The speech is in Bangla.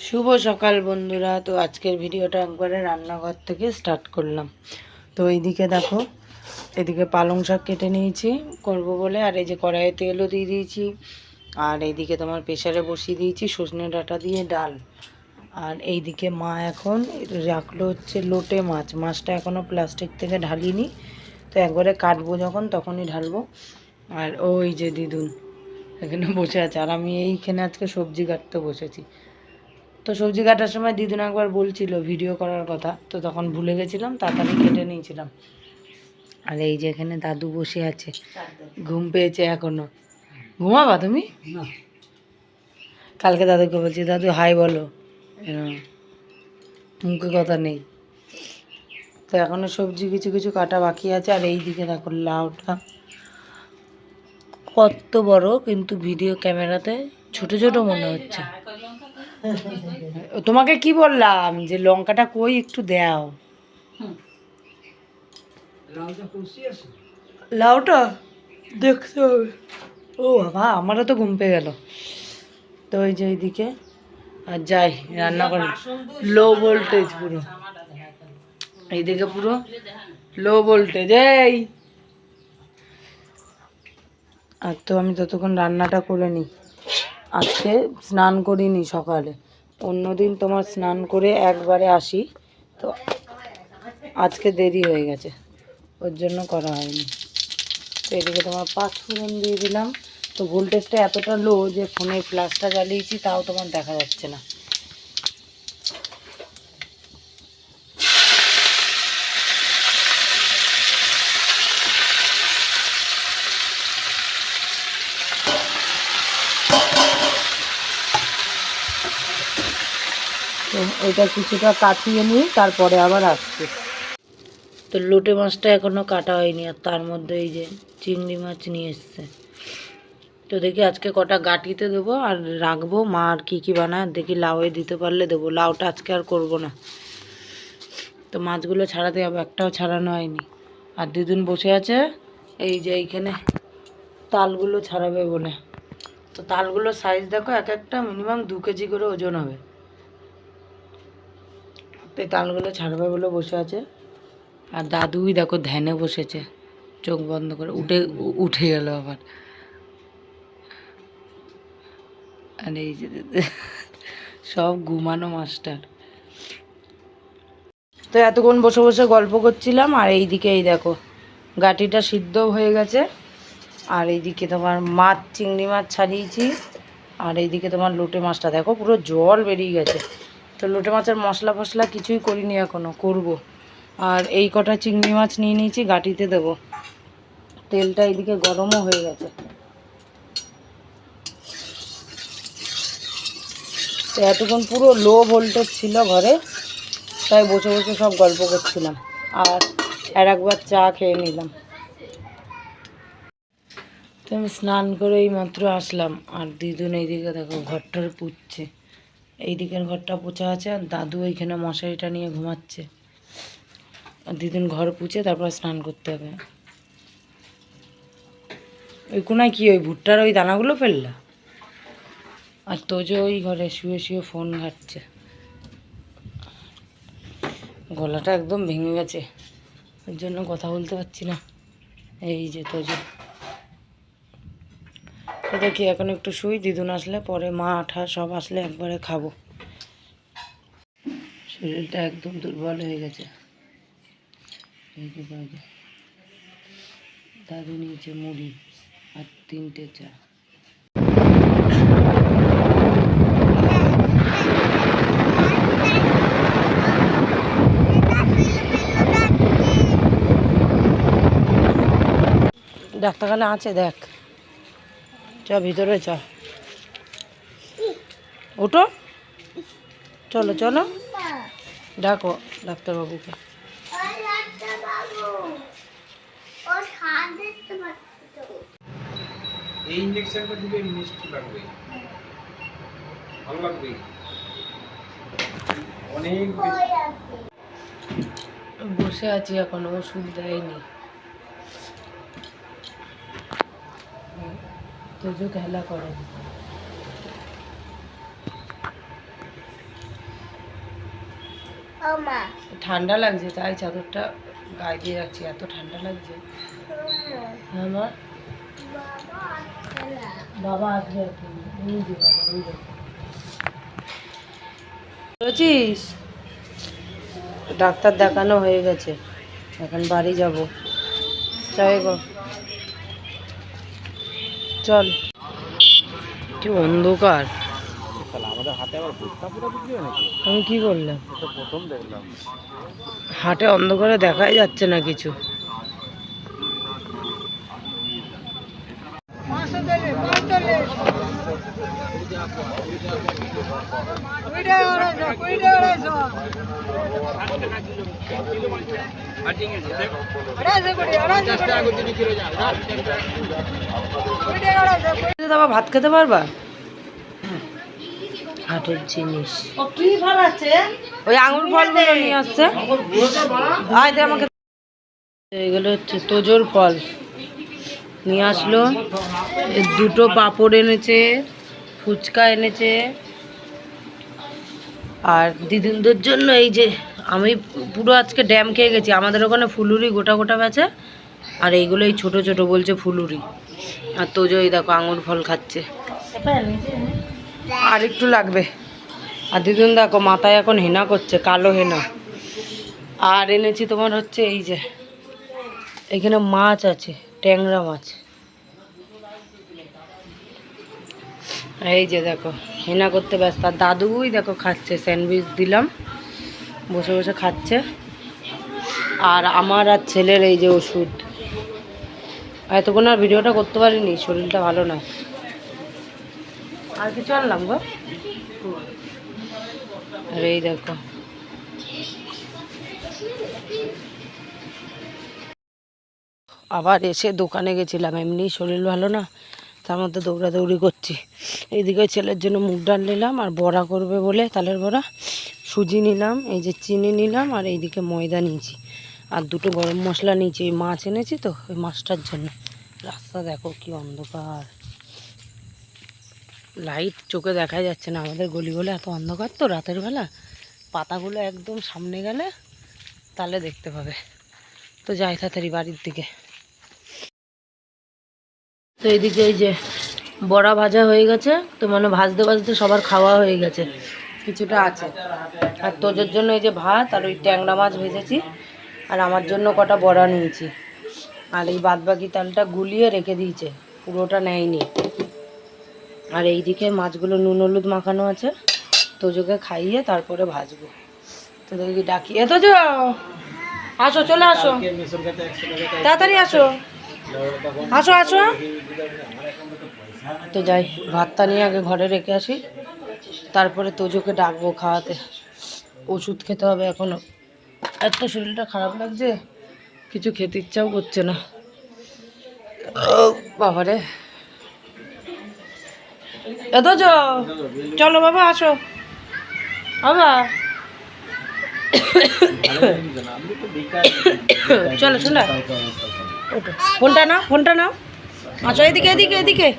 শুভ সকাল বন্ধুরা। তো আজকের ভিডিওটা একবারে রান্নাঘর থেকে স্টার্ট করলাম। তো এইদিকে দেখো, এদিকে পালং শাক কেটে নিয়েছি করব বলে, আর এই যে কড়াইয়ে তেলও দিয়ে দিয়েছি, আর এইদিকে তোমার প্রেসারে বসিয়ে দিয়েছি সজনে ডাঁটা দিয়ে ডাল। আর এইদিকে মা এখন রাখলো হচ্ছে লোটে মাছ, মাছটা এখনও প্লাস্টিক থেকে ঢালিনি, তো একবারে কাটবো যখন তখনই ঢালবো। আর ওই যে দিদুন এখানে বসে আছে, আর আমি এইখানে আজকে সবজি কাটতে বসেছি। তো সবজি কাটার সময় দিদুন একবার বলছিল ভিডিও করার কথা, তো তখন ভুলে গেছিলাম, তাড়াতাড়ি কেটে নিয়েছিলাম। আর এই যে এখানে দাদু বসে আছে, ঘুম পেয়েছে এখনো। ঘুমাবা তুমি? কালকে দাদুকে বলছি দাদু হাই বলো, মুখে কথা নেই। তো এখনো সবজি কিছু কিছু কাটা বাকি আছে। আর এই দিকে দেখো লাউটা কত বড়, কিন্তু ভিডিও ক্যামেরাতে ছোট ছোট মনে হচ্ছে। তোমাকে কি বললাম যে লঙ্কাটা কই একটু দাও। লাউটা দেখতে হবে। ও বাবা, আমারও তো ঘুম পেয়ে গেল। তো ওই যে এইদিকে আর যাই রান্না করে, লো ভোল্টেজ পুরো, এইদিকে পুরো লো ভোল্টেজ। এই আর তো আমি ততক্ষণ রান্নাটা করে নিই। আজকে স্নান করিনি সকালে, অন্যদিন তোমার স্নান করে একবারে আসি, তো আজকে দেরি হয়ে গেছে, ওর জন্য করা হয়নি। তো এদিকে তোমার 5 ফোড়ন দিয়ে দিলাম। তো ভোল্টেজটা এতটা লো যে ফোনের ফ্ল্যাশটা জ্বালিয়েছি তাও তোমার দেখা যাচ্ছে না। তো ওইটা কিছুটা কাটিয়ে নিই, তারপরে আবার আসছি। তো লোটে মাছটা এখনও কাটা হয়নি, আর তার মধ্যে এই যে চিংড়ি মাছ নিয়ে এসছে। তো দেখি আজকে কটা গাঁটিতে দেবো আর রাখবো, মা আর কী কী বানায় দেখি, লাউয়ে দিতে পারলে দেবো, লাউটা আজকে আর করবো না। তো মাছগুলো ছাড়াতে হবে, একটাও ছাড়ানো হয়নি। আর দুদিন বসে আছে এই যে এইখানে তালগুলো ছাড়াবে বলে। তো তালগুলোর সাইজ দেখো, এক একটা মিনিমাম 2 কেজি করে ওজন হবে। তো এই তালগুলো ছাড়াবে বলে বসে আছে। আর দাদুই দেখো ধ্যানে বসেছে, চোখ বন্ধ করে, উঠে গেল আবার। আর এই যে সব ঘুমানো মাস্টার। তো এতক্ষণ বসে বসে গল্প করছিলাম, আর এইদিকে এই দেখো গাঁটিটা সিদ্ধ হয়ে গেছে। আর এইদিকে তোমার মাছ, চিংড়ি মাছ ছাড়িয়েছি। আর এইদিকে তোমার লোটে মাছটা দেখো পুরো জল বেরিয়ে গেছে। তো লোটে মাছের মশলা ফসলা কিছুই করিনি, এখনও করব। আর এই কটা চিংড়ি মাছ নিয়ে নিয়েছি, গাঁটিতে দেবো। তেলটা এইদিকে গরমও হয়ে গেছে। তো এতক্ষণ পুরো লো ভোল্টেজ ছিল ঘরে, তাই বসে বসে সব গল্প করছিলাম, আর একবার চা খেয়ে নিলাম। তো আমি স্নান করে এই মাত্র আসলাম, আর দিদুন এইদিকে দেখো ঘরটার পুচ্ছে, এই দিকের ঘরটা পোছা আছে, আর দাদু এইখানে মশারিটা নিয়ে ঘুমাচ্ছে। আর দিদুন ঘর পুছে তারপর স্নান করতে হবে। ওই কোনায় কি ওই ভুট্টার ওই দানাগুলো ফেললা? আর তোজো ওই ঘরে শুয়ে শুয়ে ফোন ঘাটছে। গলাটা একদম ভেঙে গেছে, ওর জন্য কথা বলতে পারছি না। এই যে তোজো, তো দেখি এখন একটু শুই, দিদুন আসলে পরে, মা আঠা সব আসলে একবারে খাবো। শরীরটা একদম দুর্বল হয়ে গেছে। এই যে দাদু নিয়েছে মুড়ি আর 3টে চা। ডাক্তারখানা আছে দেখ, চ ভিতরে চ, ওঠো, চলো চলো, ডাকো ডাক্তারবাবুকে। এই ইনজেকশনটা দিলে মিষ্টি লাগবে, ভালো লাগবে অনেক বেশি। বসে আছি, এখনো ওষুধ দেয়নি। তোজো খেলা করে। ঠান্ডা লাগছে তাই চাদরটা গায়ে দিয়ে রাখছি, এত ঠান্ডা লাগছে। হ্যাঁ মা, বাবা আসবে এখন। এই যে বাবা, এই দেখো। বুঝেছিস, ডাক্তার দেখানো হয়ে গেছে, এখন বাড়ি যাব। চাই গো, চল। কি অন্ধকার, আমাদের হাতে আবার ভুট্টা পুরো বিক্রি হয় নাকি? আমি কি বললাম, তো প্রথম দেখলাম। হাটে অন্ধকারে দেখাই যাচ্ছে না কিছু। বাবা ভাত খেতে পারবা? হাটের জিনিস ওই আঙুর ফলগুলো নিয়ে আসছে। আয় দে আমাকে। এগুলো হচ্ছে তোজোর ফল নিয়ে আসলো। দুটো পাঁপড় এনেছে, ফুচকা এনেছে, আর দিদিনদের জন্য এই যে আমি পুরো আজকে ড্যাম খেয়ে গেছি। আমাদের ওখানে ফুলুরি গোটা গোটা বেচে, আর এইগুলো এই ছোটো ছোটো বলছে ফুলুরি। আর তোজো এই দেখো আঙুর ফল খাচ্ছে। আর একটু লাগবে। আর দিদুন দেখো মাথায় এখন হেনা করছে, কালো হেনা। আর এনেছি তোমার হচ্ছে এই যে এখানে মাছ আছে, ট্যাংরা মাছ। এই যে দেখো হেনা করতে ব্যস্ত। আর দাদুই দেখো খাচ্ছে, স্যান্ডউইচ দিলাম, বসে বসে খাচ্ছে। আর আমার আর ছেলের এই যে ওষুধ। এতক্ষণ আর ভিডিওটা করতে পারিনি, শরীরটা ভালো না। আর কিছু আনলাম গো। আর এই দেখো আবার এসে দোকানে গেছিলাম, এমনি শরীর ভালো না, তার মধ্যে দৌড়াদৌড়ি করছি। এইদিকে ছেলের জন্য মুগ ডাল নিলাম, আর বড়া করবে বলে তালের বড়া। সুজি নিলাম, এই যে চিনি নিলাম, আর এইদিকে ময়দা নিয়েছি, আর দুটো গরম মশলা নিয়েছি। ওই মাছ এনেছি তো, ওই মাছটার জন্য। রাস্তা দেখো কি অন্ধকার, লাইট চোখে দেখা যাচ্ছে না। আমাদের গলিগুলো এত অন্ধকার তো রাতের বেলা, পাতাগুলো একদম সামনে গেলে তাহলে দেখতে পাবে। তো যাই তাড়াতাড়ি বাড়ির দিকে। তো এইদিকে এই যে বড়া ভাজা হয়ে গেছে, তো মানে ভাজতে ভাজতে সবার খাওয়া হয়ে গেছে, কিছুটা আছে। আর তোজোর জন্য এই যে ভাত আর ওই ট্যাংরা মাছ ভেজেছি, আর আমার জন্য কটা বড়া নিয়েছি। আর এই বাদবাকি তালটা গুলিয়ে রেখে দিয়েছে, পুরোটা নেয়নি। আর এইদিকে মাছগুলো নুন হলুদ মাখানো আছে, তোজোকে খাইয়ে তারপরে ভাজবো। তো দেখি ডাকি, এ তোজো আসো, চলে আসো, তাড়াতাড়ি আসো, আসো আসো। তো যাই, ভাতটা নিয়ে আগে ঘরে রেখে আসি, তারপরে তোজোকে ডাকবো খাওয়াতে। ওষুধ খেতে হবে এখনো। এত শরীরটা খারাপ লাগছে, কিছু খেতে ইচ্ছাও করছে না। বাবারে, এত চলো বাবা, আসো বাবা। চলো শোনা, ওটো ফোনটা নাও, ফোনটা নাও। আসো এদিকে এদিকে এদিকে।